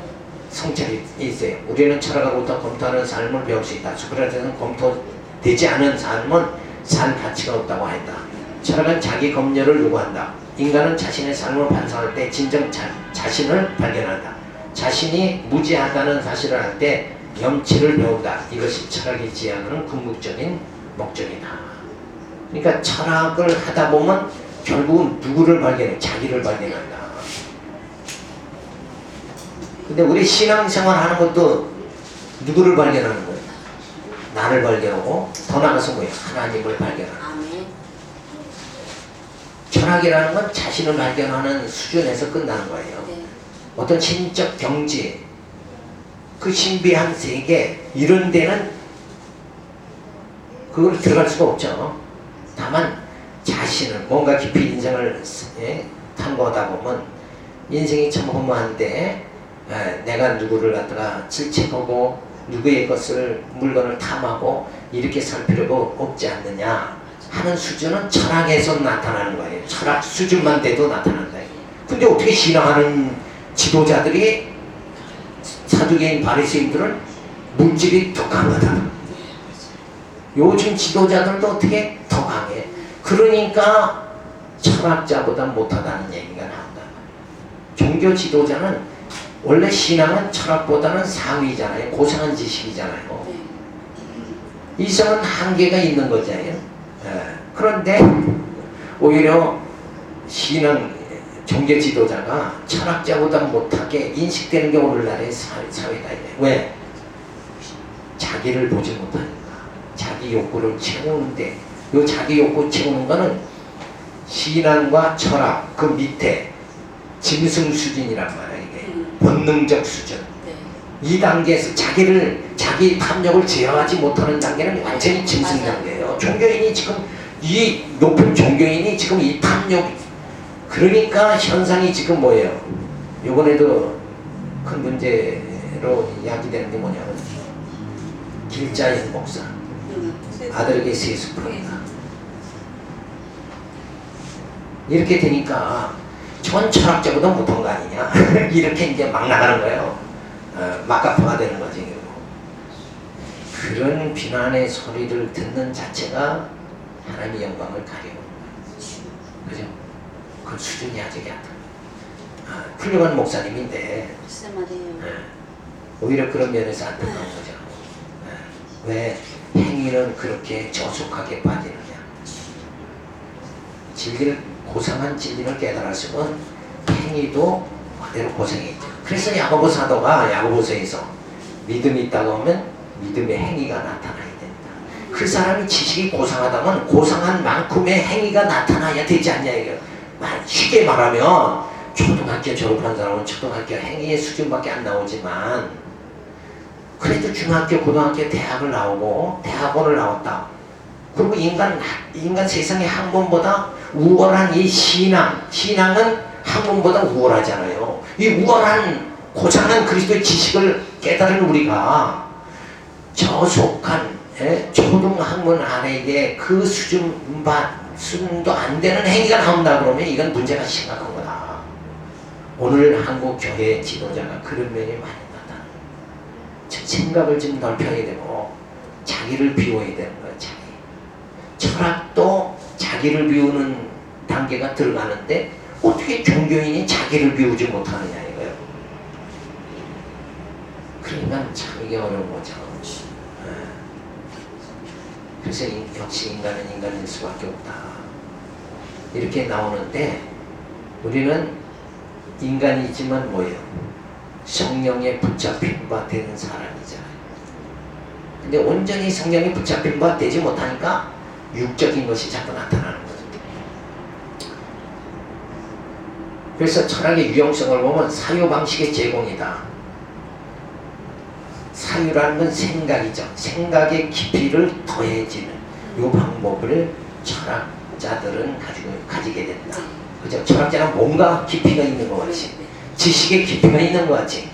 Speaker 1: 성찰이 있어요. 우리는 철학으로부터 검토하는 삶을 배울 수 있다. 소크라테스는 검토되지 않은 삶은 살 가치가 없다고 했다. 철학은 자기 검열을 요구한다. 인간은 자신의 삶을 반성할 때 진정 자신을 발견한다. 자신이 무지하다는 사실을 알 때 염치를 배운다. 이것이 철학이 지향하는 궁극적인 목적이다. 그러니까 철학을 하다 보면 결국은 누구를 발견해? 자기를 발견한다. 근데 우리 신앙생활 하는 것도 누구를 발견하는 거예요? 나를 발견하고 더 나아가서 뭐예요? 하나님을 발견하는. 철학이라는 건 자신을 발견하는 수준에서 끝나는 거예요. 어떤 신적 경지, 그 신비한 세계, 이런 데는 그걸 들어갈 수가 없죠. 다만 자신을 뭔가 깊이 인생을 탐구하다 보면 인생이 참 허무한데 내가 누구를 갖다가 질책하고 누구의 것을 물건을 탐하고 이렇게 살 필요가 없지 않느냐 하는 수준은 철학에서 나타나는 거예요. 철학 수준만 돼도 나타난다. 근데 어떻게 신앙하는 지도자들이 사두개인 바리새인들은 물질이 더 강하다. 요즘 지도자들도 어떻게 더 강해. 그러니까 철학자보다 못하다는 얘기가 나온다. 종교 지도자는 원래 신앙은 철학보다는 상위잖아요. 고상한 지식이잖아요. 이성은 한계가 있는 거잖아요. 그런데 오히려 신앙 종교 지도자가 철학자보다 못하게 인식되는 게 오늘날의 사회다. 왜? 자기를 보지 못하니까. 자기 욕구를 채우는데 이 자기 욕구 채우는 거는 신앙과 철학 그 밑에 짐승 수준이란 말이에요. 이게 본능적 수준. 이 단계에서 자기 탐욕을 제어하지 못하는 단계는 완전히 짐승 단계예요. 종교인이 지금 이 높은 종교인이 지금 이 탐욕 그러니까 현상이 지금 뭐예요? 요번에도 큰 문제로 야기되는 게 뭐냐면 길자연 목사 아들에게 세수 풀었다. 이렇게 되니까 전 철학자보다 못한 거 아니냐 이렇게 이제 막 나가는 거예요. 막가파가 되는 거지. 그런 비난의 소리를 듣는 자체가 하나님의 영광을 가리고 그죠? 그 수준이 아주 얕아. 훌륭한 목사님인데 오히려 그런 면에서 안타까운 거죠. 왜 행위는 그렇게 저속하게 빠지느냐. 고상한 진리를 깨달았으면 행위도 그대로 고생했죠. 그래서 야고보 사도가 야고보서에서 믿음이 있다고 하면 믿음의 행위가 나타나야 된다. 그 사람이 지식이 고상하다면 고상한 만큼의 행위가 나타나야 되지 않냐 이거예요. 쉽게 말하면 초등학교 졸업한 사람은 초등학교 행위의 수준밖에 안 나오지만 그래도 중학교, 고등학교, 대학을 나오고 대학원을 나왔다. 그리고 인간 세상의 학문보다 우월한 이 신앙은 학문보다 우월하잖아요. 이 우월한 고상한 그리스도의 지식을 깨달은 우리가 저속한 초등학문 안에 그 수준도 안 되는 행위가 나온다 그러면 이건 문제가 심각한 거다. 오늘 한국 교회 지도자가 그런 면이 많이 나다. 생각을 좀 넓혀야 되고 자기를 비워야 되는 거예요. 철학도 자기를 비우는 단계가 들어가는데 어떻게 종교인이 자기를 비우지 못하느냐 이거예요. 그러니까 참 이게 어려운 거죠. 그래서 역시 인간은 인간일 수밖에 없다. 이렇게 나오는데 우리는 인간이지만 뭐예요? 성령에 붙잡힌 바 되는 사람이잖아요. 근데 온전히 성령에 붙잡힌 바 되지 못하니까 육적인 것이 자꾸 나타나는 거죠. 그래서 철학의 유용성을 보면 사유방식의 제공이다. 사유라는 건 생각이죠. 생각의 깊이를 더해지는 이 방법을 철학자들은 가지게 된다. 그죠? 철학자는 뭔가 깊이가 있는 것 같이, 지식의 깊이가 있는 것 같이.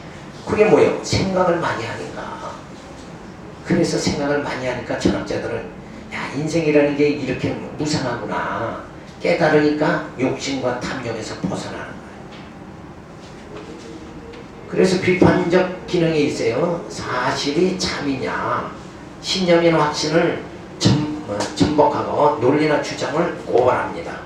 Speaker 1: 그게 뭐예요? 생각을 많이 하니까. 그래서 생각을 많이 하니까 철학자들은 야, 인생이라는 게 이렇게 무상하구나 깨달으니까 욕심과 탐욕에서 벗어나는 거예요. 그래서 비판적 기능이 있어요. 사실이 참이냐 신념이나 확신을 전복하고 논리나 주장을 고발합니다.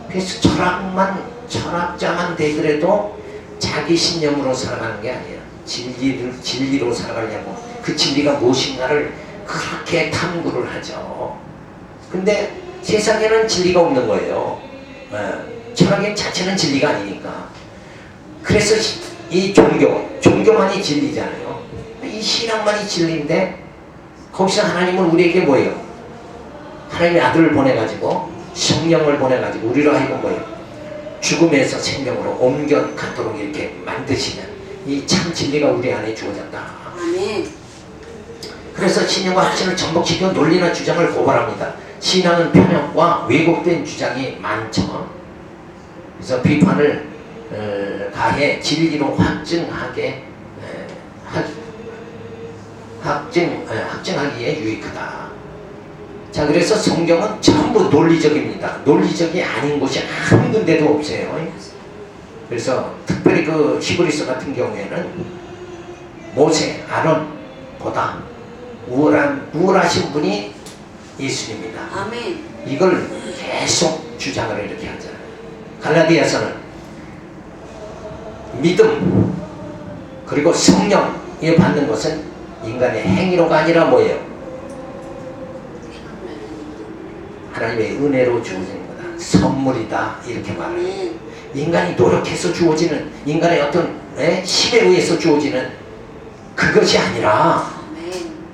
Speaker 1: 그래서 철학자만 되더라도 자기 신념으로 살아가는 게 아니에요. 진리로 살아가려고 그 진리가 무엇인가를 그렇게 탐구를 하죠. 근데 세상에는 진리가 없는 거예요. 철학의 자체는 진리가 아니니까. 그래서 이 종교만이 진리잖아요. 이 신앙만이 진리인데 거기서 하나님은 우리에게 뭐예요? 하나님의 아들을 보내가지고 성령을 보내가지고 우리로 하여금 뭐예요? 죽음에서 생명으로 옮겨가도록 이렇게 만드시는 이 참 진리가 우리 안에 주어졌다.
Speaker 2: 아멘.
Speaker 1: 그래서 신념과 확신을 전복시켜 논리나 주장을 고발합니다. 신앙은 편협과 왜곡된 주장이 많죠. 그래서 비판을 가해 진리로 확증하기에 유익하다. 자, 그래서 성경은 전부 논리적입니다. 논리적이 아닌 곳이 한 군데도 없어요. 그래서 특별히 그 히브리서 같은 경우에는 모세, 아론보다 우월하신 분이 예수님이다.
Speaker 2: 아멘.
Speaker 1: 이걸 계속 주장을 이렇게 하잖아요. 갈라디아서는 믿음 그리고 성령에 받는 것은 인간의 행위로가 아니라 뭐예요? 하나님의 은혜로 주어지는 거다. 선물이다. 이렇게 말해요.
Speaker 2: 아멘.
Speaker 1: 인간이 노력해서 주어지는, 인간의 어떤 힘에 의해서 주어지는 그것이 아니라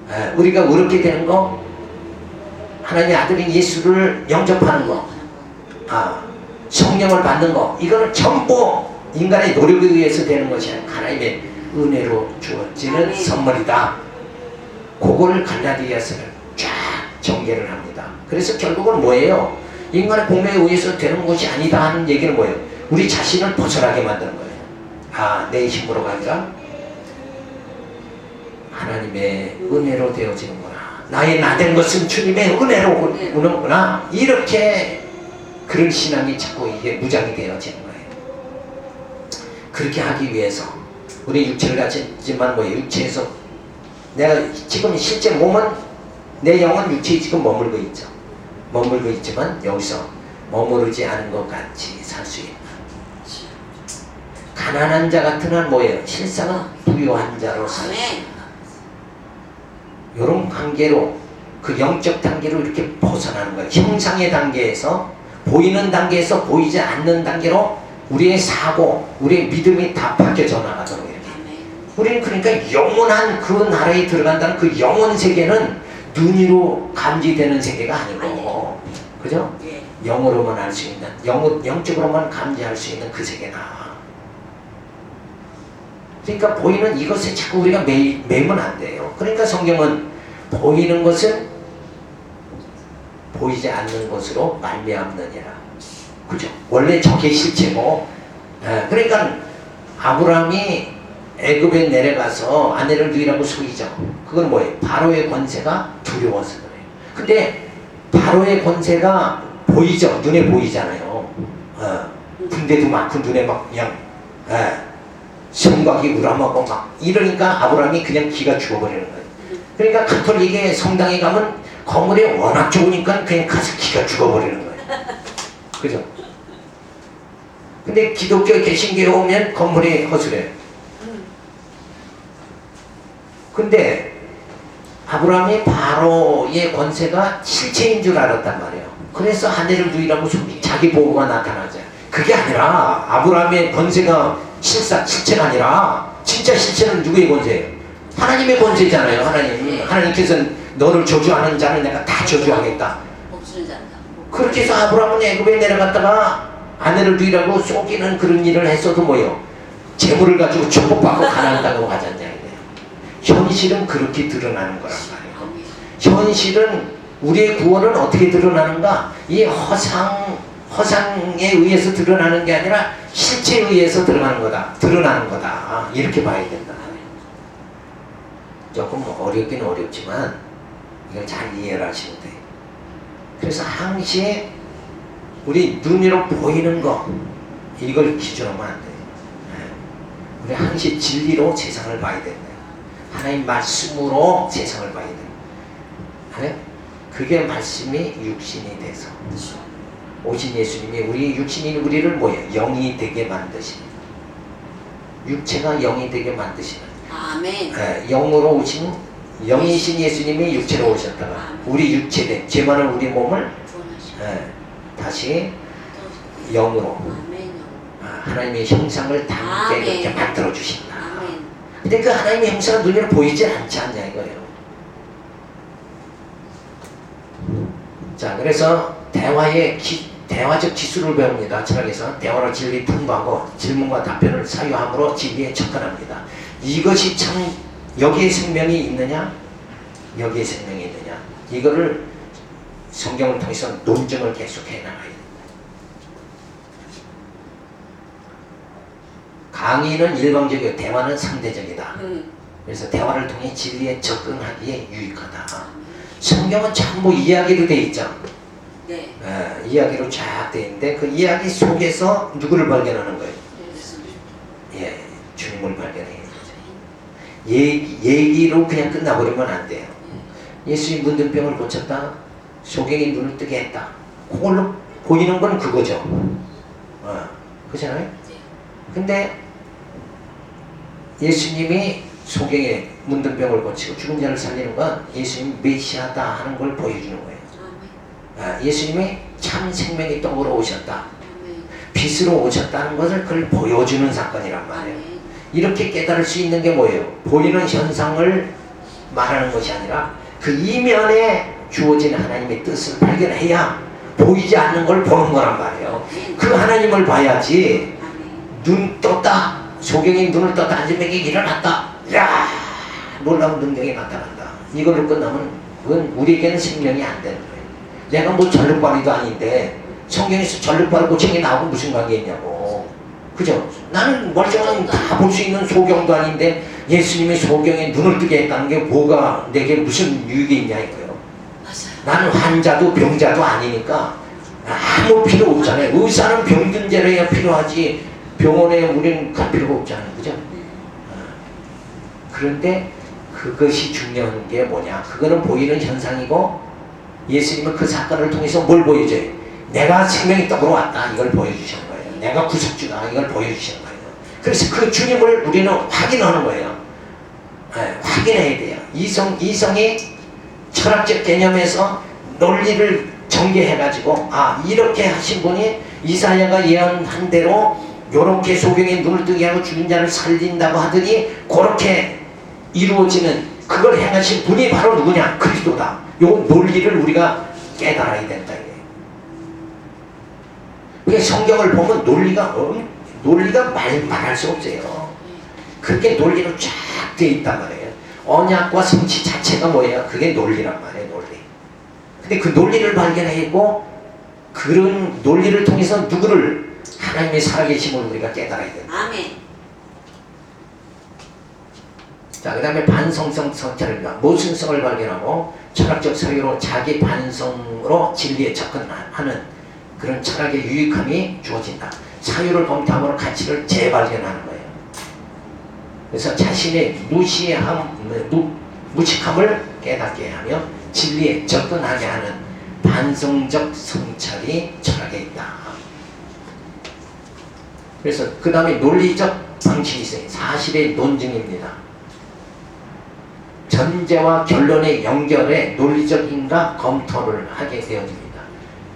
Speaker 2: 아멘.
Speaker 1: 우리가 의롭게 되는 거, 하나님의 아들인 예수를 영접하는 거, 성령을 받는 거, 이거는 전부 인간의 노력에 의해서 되는 것이 아니라 하나님의 은혜로 주어지는
Speaker 2: 아멘.
Speaker 1: 선물이다. 그걸 갈라디아서는 쫙 전개를 합니다. 그래서 결국은 뭐예요? 인간의 공로에 의해서 되는 것이 아니다 하는 얘기는 뭐예요? 우리 자신을 벗어나게 만드는 거예요. 내 힘으로가 아니라 하나님의 은혜로 되어지는구나. 나의 나된 것은 주님의 은혜로 오는구나. 이렇게 그런 신앙이 자꾸 이게 무장이 되어지는 거예요. 그렇게 하기 위해서 우리 육체를 가졌지만 뭐예요? 육체에서 내가 지금 실제 몸은, 내 영은 육체에 지금 머물고 있죠. 머물고 있지만 여기서 머무르지 않은 것 같이 살 수 있는, 가난한 자 같은 한 뭐예요? 실상은 부유한 자로 살 수 있는, 이런 관계로, 그 영적 단계로 이렇게 벗어나는 거예요. 형상의 단계에서, 보이는 단계에서 보이지 않는 단계로 우리의 사고, 우리의 믿음이 다 바뀌어져 나가도록 이렇게. 우리는 그러니까 영원한 그 나라에 들어간다는 그 영원 세계는 눈으로 감지되는 세계가 아니고, 그죠? 영으로만 알 수 있는, 영적으로만 감지할 수 있는 그 세계다. 그러니까 보이는 이것에 자꾸 우리가 매면 안 돼요. 그러니까 성경은 보이는 것은 보이지 않는 것으로 말미암느니라. 그죠? 원래 저게 실체고, 그러니까 아브라함이 애굽에 내려가서 아내를 누이라고 속이죠. 그건 뭐예요? 바로의 권세가 두려워서 그래요. 근데 바로의 권세가 보이죠. 눈에 보이잖아요. 군대도 많고 눈에 막 그냥 성곽이 우람하고 막 이러니까 아브라함이 그냥 기가 죽어버리는 거예요. 그러니까 가톨릭의 성당에 가면 건물이 워낙 좋으니까 그냥 가서 기가 죽어버리는 거예요. 그죠? 근데 기독교 개신교에 오면 건물이 허술해요. 근데 아브라함이 바로의 권세가 실체인 줄 알았단 말이에요. 그래서 아내를 누이라고 자기 보고가 나타나죠. 그게 아니라 아브라함의 권세가 실체가 아니라 진짜 실체는 누구의 권세예요? 하나님의 권세잖아요. 하나님께서 너를 저주하는 자는 내가 다 저주하겠다. 그렇게 해서 아브라함은 애굽에 내려갔다가 아내를 누이라고 속이는 그런 일을 했어도 뭐예요? 재물을 가지고 축복받고 가난하다고 가잖아요. 현실은 그렇게 드러나는 거란 말이에요. 현실은 우리의 구원은 어떻게 드러나는가? 이 허상에 의해서 드러나는 게 아니라 실체에 의해서 드러나는 거다. 이렇게 봐야 된다. 조금 어렵긴 어렵지만 이걸 잘 이해를 하시면 돼요. 그래서 항시 우리 눈으로 보이는 거, 이걸 기준하면 안 돼요. 우리 항시 진리로 세상을 봐야 된다. 하나님 말씀으로 세상을 봐야 돼요. 그게 말씀이 육신이 돼서 오신 예수님이 우리 육신인 우리를 뭐예요? 영이 되게 만드시는, 육체가 영이 되게 만드시는, 영으로 오신, 영이신 예수님이 육체로 오셨다가 우리 육체된 죄 많은 우리 몸을 다시 영으로 하나님의 형상을 담게 이렇게 만들어 주신다. 근데 그 하나님의 형상은 눈으로 보이지 않지 않냐 이거예요. 자, 그래서 대화적 기술을 배웁니다. 철학에서 대화로 진리 통과하고 질문과 답변을 사유함으로 진리에 접근합니다. 이것이 참 여기에 생명이 있느냐, 여기에 생명이 있느냐, 이거를 성경을 통해서 논증을 계속해 나가야 됩니다. 강의는 일방적이고 대화는 상대적이다.
Speaker 2: 음.
Speaker 1: 그래서 대화를 통해 진리에 접근하기에 유익하다. 성경은 전부 이야기로 돼 있죠.
Speaker 2: 네.
Speaker 1: 이야기로 쫙 돼 있는데 그 이야기 속에서 누구를 발견하는 거예요? 예, 주님을 발견해요. 얘기로 그냥 끝나버리면 안 돼요. 예수님 문둥병을 고쳤다. 소경이 눈을 뜨게 했다. 그걸로 보이는 건 그거죠. 그렇잖아요? 근데 예수님이 소경의 문둥병을 고치고 죽은 자를 살리는 건 예수님이 메시아다 하는 걸 보여주는 거예요. 예수님이 참 생명의 떡으로 오셨다. 빛으로 오셨다는 것을 그걸 보여주는 사건이란 말이에요. 이렇게 깨달을 수 있는 게 뭐예요? 보이는 현상을 말하는 것이 아니라 그 이면에 주어진 하나님의 뜻을 발견해야 보이지 않는 걸 보는 거란 말이에요. 그 하나님을 봐야지. 눈 떴다. 소경이 눈을 떴다. 안전병이 일어났다. 야, 놀라운 능력이 나타난다. 이걸로 끝나면 그건 우리에게는 생명이 안 되는 거예요. 내가 뭐 전력발이도 아닌데 성경에서 전력발 고침이 나하고 무슨 관계 있냐고. 그죠? 나는 멀쩡한 다 볼 수 있는 소경도 아닌데 예수님이 소경에 눈을 뜨게 했다는 게 뭐가 내게 무슨 유익이 있냐 이거예요. 나는 환자도 병자도 아니니까 아무 필요 없잖아요. 의사는 병든 죄로 해야 필요하지 병원에 우리는 갈 필요가 없잖아요. 그죠? 그런데 그것이 중요한 게 뭐냐? 그거는 보이는 현상이고 예수님은 그 사건을 통해서 뭘 보여줘요? 내가 생명의 떡으로 왔다. 이걸 보여주시는 거예요. 내가 구속주다. 이걸 보여주시는 거예요. 그래서 그 주님을 우리는 확인하는 거예요. 확인해야 돼요. 이성이 철학적 개념에서 논리를 전개해가지고 이렇게 하신 분이 이사야가 예언한 대로 요렇게 소경의 눈을 뜨게 하고 죽은 자를 살린다고 하더니 그렇게 이루어지는 그걸 행하신 분이 바로 누구냐? 그리스도다. 요 논리를 우리가 깨달아야 된다. 그러니까 성경을 보면 논리가 말할 수 없어요. 그게 논리로 쫙 되어 있단 말이에요. 언약과 성취 자체가 뭐예요? 그게 논리란 말이에요. 논리. 근데 그 논리를 발견하고 그런 논리를 통해서 누구를 하나님의 살아계심을 우리가 깨달아야 된다.
Speaker 2: 아멘.
Speaker 1: 자, 그 다음에 반성성 성찰입니다. 모순성을 발견하고 철학적 사유로 자기 반성으로 진리에 접근하는 그런 철학의 유익함이 주어진다. 사유를 검토함으로 가치를 재발견하는 거예요. 그래서 자신의 무식함을 깨닫게 하며 진리에 접근하게 하는 반성적 성찰이 철학에 있다. 그래서 그 다음에 논리적 방식이 있어요. 사실의 논증입니다. 전제와 결론의 연결에 논리적인가 검토를 하게 되어집니다.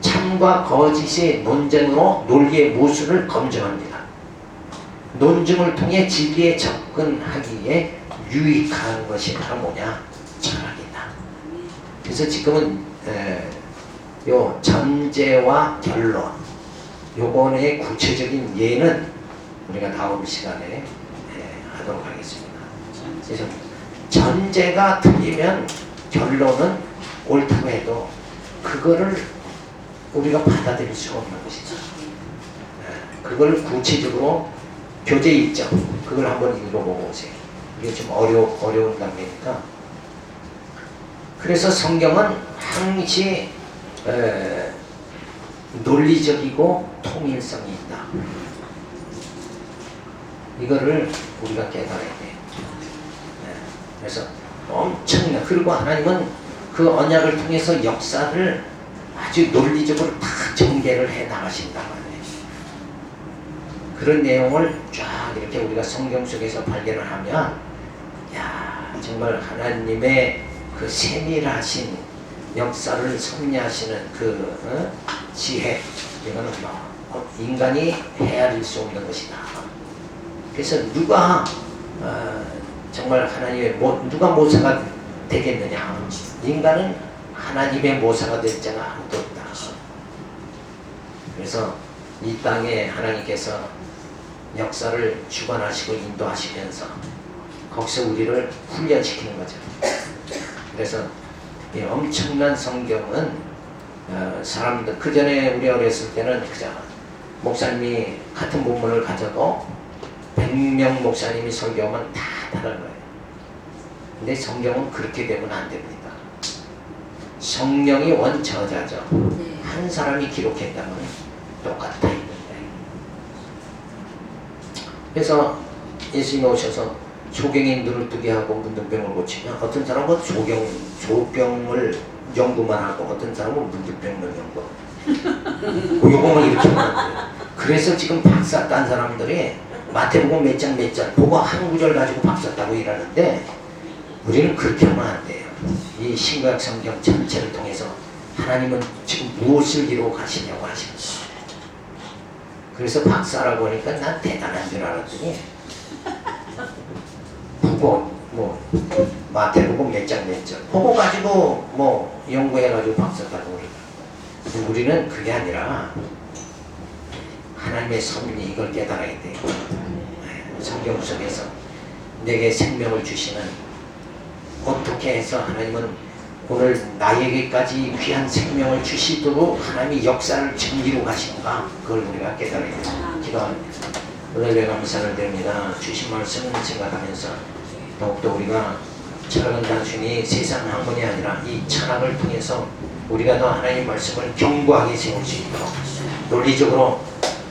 Speaker 1: 참과 거짓의 논쟁으로 논리의 모순을 검증합니다. 논증을 통해 진리에 접근하기에 유익한 것이 바로 뭐냐? 철학이다. 그래서 지금은 요 전제와 결론 요번의 구체적인 예는 우리가 다음 시간에 하도록 하겠습니다. 그래서 전제가 틀리면 결론은 옳다고 해도 그거를 우리가 받아들일 수가 없는 것이죠. 그걸 구체적으로 교재 있죠. 그걸 한번 읽어보고 오세요. 이게 좀 어려운 단계니까. 그래서 성경은 항시 논리적이고 통일성이 있다. 이거를 우리가 깨달아야 돼요. 그래서 엄청나. 그리고 하나님은 그 언약을 통해서 역사를 아주 논리적으로 다 전개를 해 나가신단 말이에요. 그런 내용을 쫙 이렇게 우리가 성경 속에서 발견을 하면 야, 정말 하나님의 그 세밀하신 역사를 섭리하시는 그 지혜, 이거는 인간이 헤아릴 수 없는 것이다. 그래서 누가 정말 하나님의 누가 모사가 되겠느냐? 인간은 하나님의 모사가 될 자가 아무도 없다. 그래서 이 땅에 하나님께서 역사를 주관하시고 인도하시면서 거기서 우리를 훈련시키는 거죠. 그래서 이 엄청난 성경은 사람들 그 전에 우리 어렸을 때는 그저 목사님이 같은 본문을 가져도 100년 100명 목사님이 설교하면 다 다른 거예요. 근데 성경은 그렇게 되면 안 됩니다. 성령이 원저자죠.
Speaker 2: 네.
Speaker 1: 한 사람이 기록했다면 똑같아 있는데. 그래서 예수님이 오셔서 소경이 눈을 뜨게 하고 문둥병을 고치면 어떤 사람은 소병을 연구만 하고 어떤 사람은 문둥병만 연구. 요거만 이렇게 하면 안 돼요. 그래서 지금 박사 딴 사람들이 마태복음 몇 장 몇 장 보고 한 구절 가지고 박사 따고 일하는데 우리는 그렇게 하면 안 돼요. 이 신구약 성경 전체를 통해서 하나님은 지금 무엇을 기록하시냐고 하시는 거예요. 그래서 박사라고 하니까 난 대단한 줄 알았더니 보고 뭐 마태복음 몇 장 몇 장 보고 가지고 뭐 연구해가지고 박사 따고 그러더라고요. 우리는 그게 아니라 하나님의 섭리 이걸 깨달아야 돼요. 성경 속에서 내게 생명을 주시는 어떻게 해서 하나님은 오늘 나에게까지 귀한 생명을 주시도록 하나님이 역사를 정리로 가시는가 그걸 우리가 깨달아야 돼요. 기도합니다. 오늘 내가 감사를 드립니다. 주신 말씀을 생각하면서 더욱더 우리가 철학은 단순히 세상 학문이 아니라 이 철학을 통해서 우리가 더 하나님 말씀을 견고하게 세울 수 있도록 논리적으로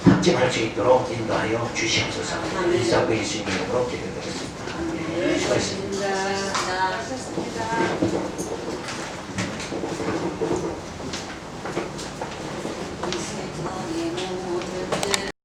Speaker 1: 확증할 수 있도록 인도하여 주시옵소서. 이사 예수님 이름으로 기도드렸습니다. 수고하셨습니다.